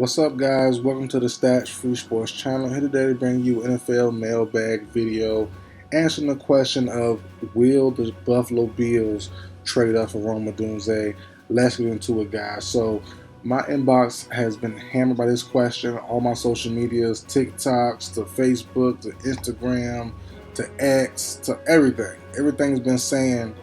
What's up, guys? Welcome to the Stats Free Sports channel. Here today to bring you NFL Mailbag video answering the question of will the Buffalo Bills trade up for Rome Odunze? Let's get into it, guys. So, my inbox has been hammered by this question. All my social medias, TikToks to Facebook to Instagram to X to everything. Everything's been saying,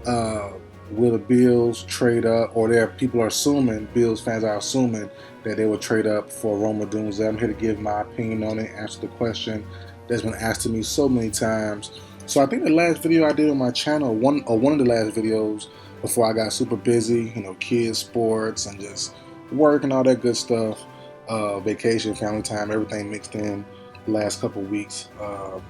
uh, will the Bills trade up, or there people are assuming, Bills fans are assuming that they would trade up for Rome Odunze. I'm here to give my opinion on it, answer the question that's been asked to me so many times. So I think the last video I did on my channel, one of the last videos before I got super busy, kids, sports, and just work and all that good stuff, vacation, family time, everything mixed in. The last couple of weeks, I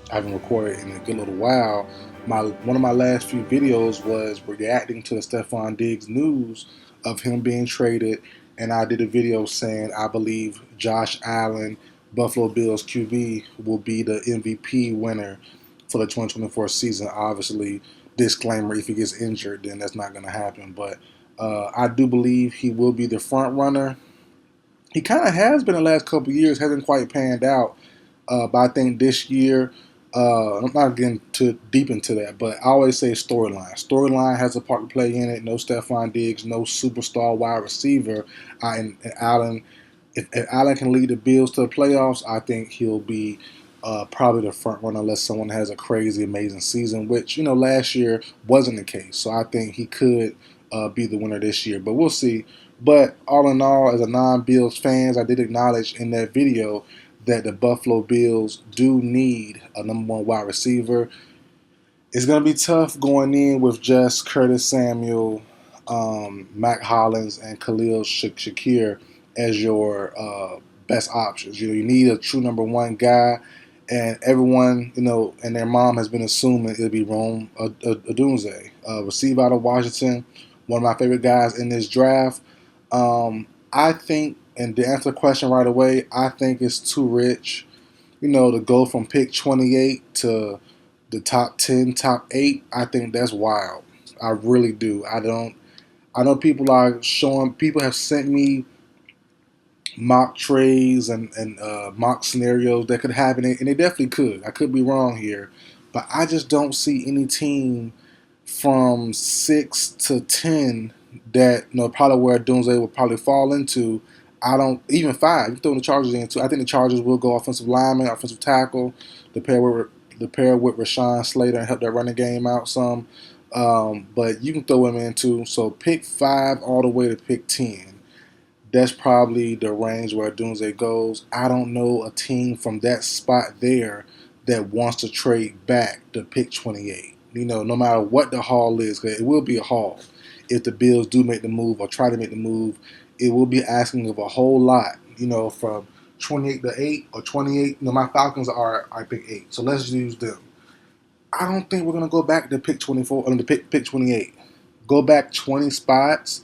haven't recorded in a good little while. One of my last few videos was reacting to the Stephon Diggs news of him being traded, and I did a video saying I believe Josh Allen, Buffalo Bills QB, will be the MVP winner for the 2024 season. Obviously, disclaimer: if he gets injured, then that's not going to happen. But I do believe he will be the front runner. He kind of has been the last couple of years, hasn't quite panned out. But I think this year, I'm not getting too deep into that, but I always say storyline. Storyline has a part to play in it. No Stephon Diggs, no superstar wide receiver. And Allen, if Allen can lead the Bills to the playoffs, I think he'll be probably the front runner unless someone has a crazy, amazing season, which, last year wasn't the case. So I think he could be the winner this year, but we'll see. But all in all, as a non-Bills fans, I did acknowledge in that video that the Buffalo Bills do need a number one wide receiver. It's going to be tough going in with just Curtis Samuel, Mac Hollins, and Khalil Shakir as your best options. You need a true number one guy, and everyone, and their mom has been assuming it'll be Rome Odunze, receiver out of Washington, one of my favorite guys in this draft. I think, and to answer the question right away, I think it's too rich, to go from pick 28 to the top 10, top 8. I think that's wild. I really do. I know people have sent me mock trades and mock scenarios that could happen, and they definitely could. I could be wrong here, but I just don't see any team from 6 to 10 that probably where Odunze will probably fall into. I don't even 5. You throw the Chargers in too. I think the Chargers will go offensive lineman, offensive tackle, the pair with Rashawn Slater and help that running game out some. But you can throw him in too. So pick 5 all the way to pick 10. That's probably the range where Odunze goes. I don't know a team from that spot there that wants to trade back to pick 28. No matter what the haul is, because it will be a haul. If the Bills do make the move or try to make the move, it will be asking of a whole lot, from 28 to 8 or 28. My Falcons are pick 8, so let's use them. I don't think we're going to go back to pick 24, to pick 28. Go back 20 spots.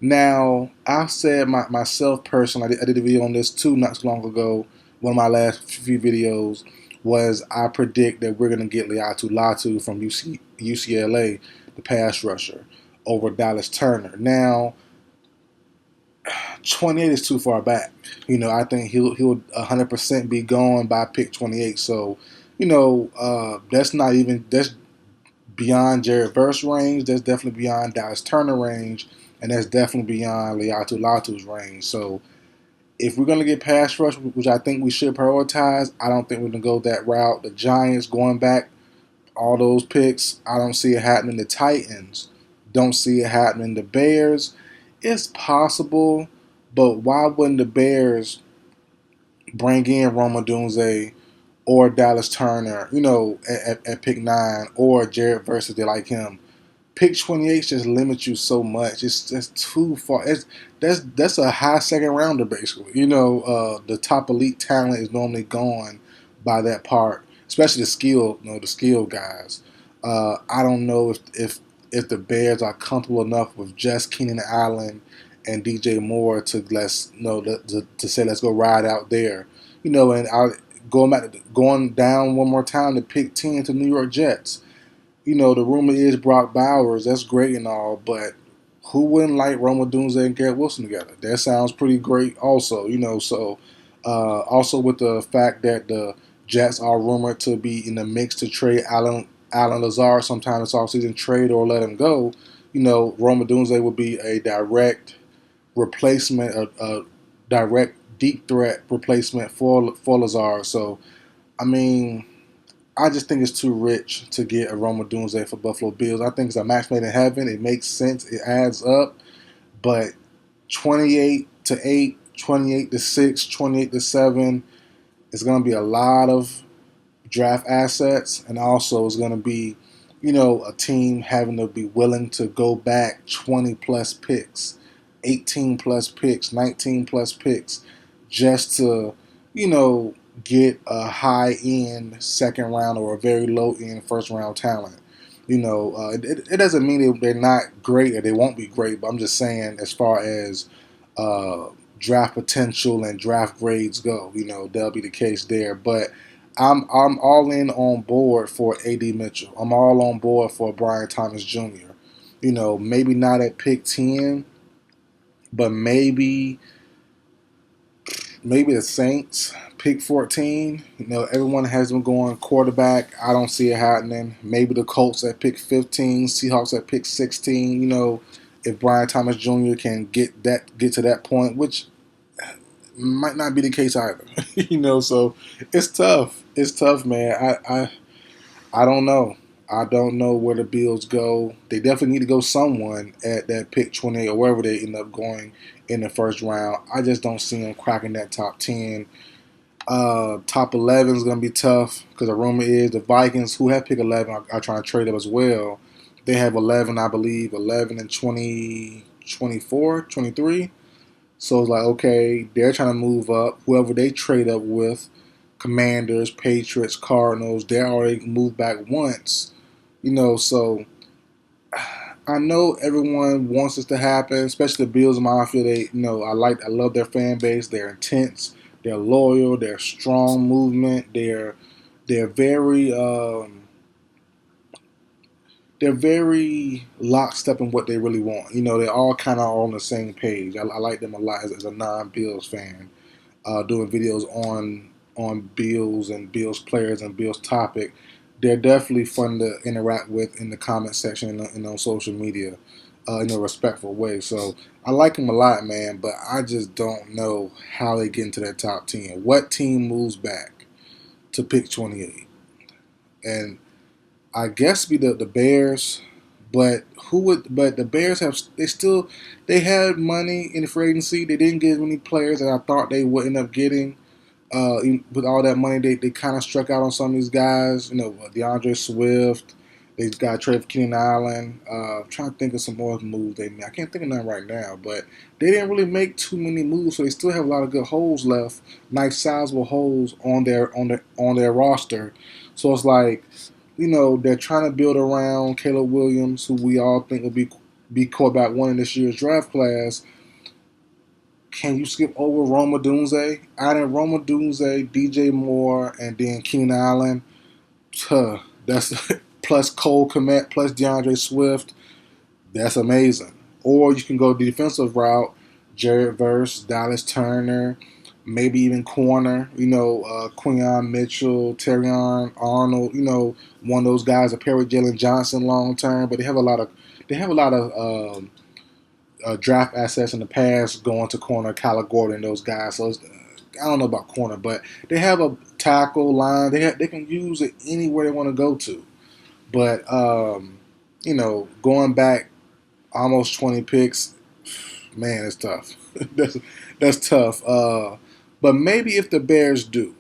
Now, I've said myself personally, I did a video on this too not so long ago. One of my last few videos was I predict that we're going to get Latu from UCLA, the pass rusher, over Dallas Turner. Now, 28 is too far back. I think he'll 100% be gone by pick 28. So, that's beyond Jared Verse range. That's definitely beyond Dallas Turner range, and that's definitely beyond Latu's range. So, if we're going to get pass rush, which I think we should prioritize, I don't think we're going to go that route. The Giants going back all those picks, I don't see it happening. The Titans, don't see it happening. The Bears, it's possible, but why wouldn't the Bears bring in Rome Odunze or Dallas Turner, at pick 9, or Jared Verse if they like him? Pick 28 just limits you so much. It's just too far. That's a high second rounder basically. The top elite talent is normally gone by that part, especially the skilled guys. I don't know if the Bears are comfortable enough with just Keenan Allen and DJ Moore to to say let's go ride out there. And going down one more time to pick 10 to New York Jets. The rumor is Brock Bowers. That's great and all, but who wouldn't like Rome Odunze and Garrett Wilson together? That sounds pretty great also, so also with the fact that the Jets are rumored to be in the mix to trade Alan Lazard sometime this offseason, trade or let him go, Rome Odunze would be a direct replacement, a direct deep threat replacement for Lazard. So, I mean, I just think it's too rich to get a Rome Odunze for Buffalo Bills. I think it's a match made in heaven. It makes sense. It adds up. But 28-8, 28-6, 28-7, it's going to be a lot of draft assets, and also it's going to be, a team having to be willing to go back 20 plus picks, 18 plus picks, 19 plus picks, just to, get a high end second round or a very low end first round talent. It doesn't mean they're not great or they won't be great, but I'm just saying as far as draft potential and draft grades go, that'll be the case there. But I'm all in on board for A.D. Mitchell. I'm all on board for Brian Thomas Jr. Maybe not at pick 10, but maybe the Saints pick 14. Everyone has them going quarterback. I don't see it happening. Maybe the Colts at pick 15, Seahawks at pick 16. If Brian Thomas Jr. can get to that point, which might not be the case either. So it's tough. It's tough, man. I don't know. I don't know where the Bills go. They definitely need to go someone at that pick 28 or wherever they end up going in the first round. I just don't see them cracking that top 10. Top 11 is going to be tough because the rumor is the Vikings, who have pick 11, are trying to trade up as well. They have 11, I believe, 11 and 20, 24, 23. So it's like, okay, they're trying to move up. Whoever they trade up with, Commanders, Patriots, Cardinals, they already moved back once. So I know everyone wants this to happen, especially the Bills Mafia. I love their fan base. They're intense, they're loyal, they're strong movement. They're very lockstep in what they really want. They're all kind of on the same page. I like them a lot as a non-Bills fan. Doing videos on Bills and Bills players and Bills topic. They're definitely fun to interact with in the comment section and on social media in a respectful way. So I like them a lot, man, but I just don't know how they get into that top 10. What team moves back to pick 28? And I guess be the Bears, but But the Bears they had money in the free agency. They didn't get as many players as I thought they would end up getting. With all that money, they kind of struck out on some of these guys. DeAndre Swift. They got trade for Keenan Allen. I'm trying to think of some more moves they made. I can't think of none right now, but they didn't really make too many moves, so they still have a lot of good holes left. Nice sizable holes on their roster. So it's like, they're trying to build around Caleb Williams, who we all think will be quarterback one in this year's draft class. Can you skip over Rome Odunze? Adding Rome Odunze, DJ Moore, and then Keenan Allen. That's plus Cole Kmet, plus DeAndre Swift. That's amazing. Or you can go the defensive route, Jared Verse, Dallas Turner, maybe even corner. Quinyon Mitchell, Terrion Arnold. One of those guys to pair with Jalen Johnson long term. But they have a lot of draft assets in the past going to corner, Kyler Gordon, those guys. So I don't know about corner, but they have a tackle line. They can use it anywhere they want to go to. But going back almost 20 picks, man, it's tough. that's tough. But maybe if the Bears do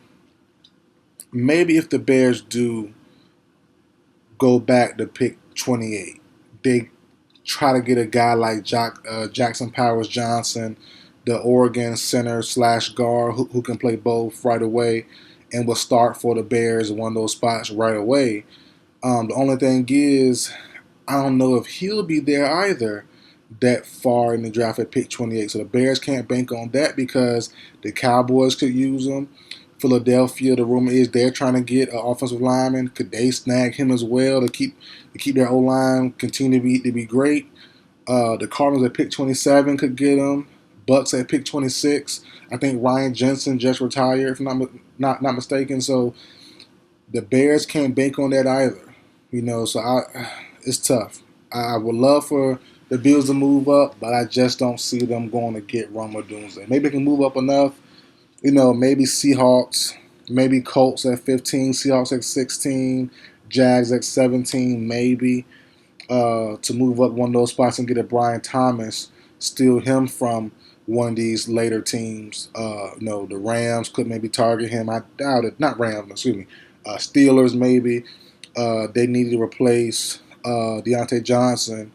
go back to pick 28, they try to get a guy like Jackson Powers Johnson, the Oregon center / guard who can play both right away and will start for the Bears in one of those spots right away. The only thing is, I don't know if he'll be there either that far in the draft at pick 28. So the Bears can't bank on that because the Cowboys could use him. Philadelphia, the rumor is they're trying to get an offensive lineman. Could they snag him as well to keep their O-line continue to be great? The Cardinals at pick 27 could get him. Bucks at pick 26. I think Ryan Jensen just retired, if I'm not mistaken. So the Bears can't bank on that either. So it's tough. I would love for the Bills to move up, but I just don't see them going to get Rome Odunze. Maybe they can move up enough. Maybe Seahawks, maybe Colts at 15, Seahawks at 16, Jags at 17, maybe to move up one of those spots and get a Brian Thomas, steal him from one of these later teams. The Rams could maybe target him. I doubt it. Not Rams, excuse me. Steelers maybe. They need to replace Deontay Johnson.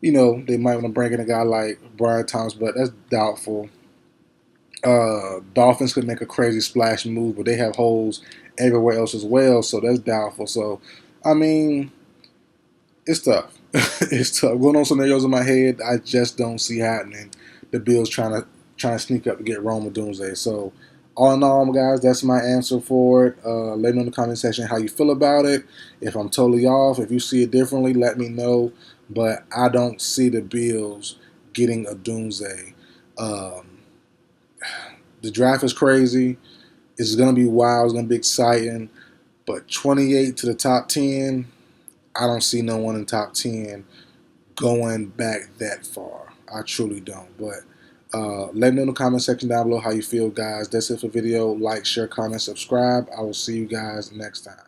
They might want to bring in a guy like Brian Thomas, but that's doubtful. Dolphins could make a crazy splash move, but they have holes everywhere else as well, so that's doubtful. So, I mean, it's tough. It's tough. Going on scenarios in my head, I just don't see happening. The Bills trying to sneak up to get Rome Odunze. So, all in all, guys, that's my answer for it. Let me know in the comment section how you feel about it. If I'm totally off, if you see it differently, let me know. But I don't see the Bills getting Odunze. The draft is crazy. It's going to be wild. It's going to be exciting. But 28 to the top 10, I don't see no one in top 10 going back that far. I truly don't. But let me know in the comment section down below how you feel, guys. That's it for the video. Like, share, comment, subscribe. I will see you guys next time.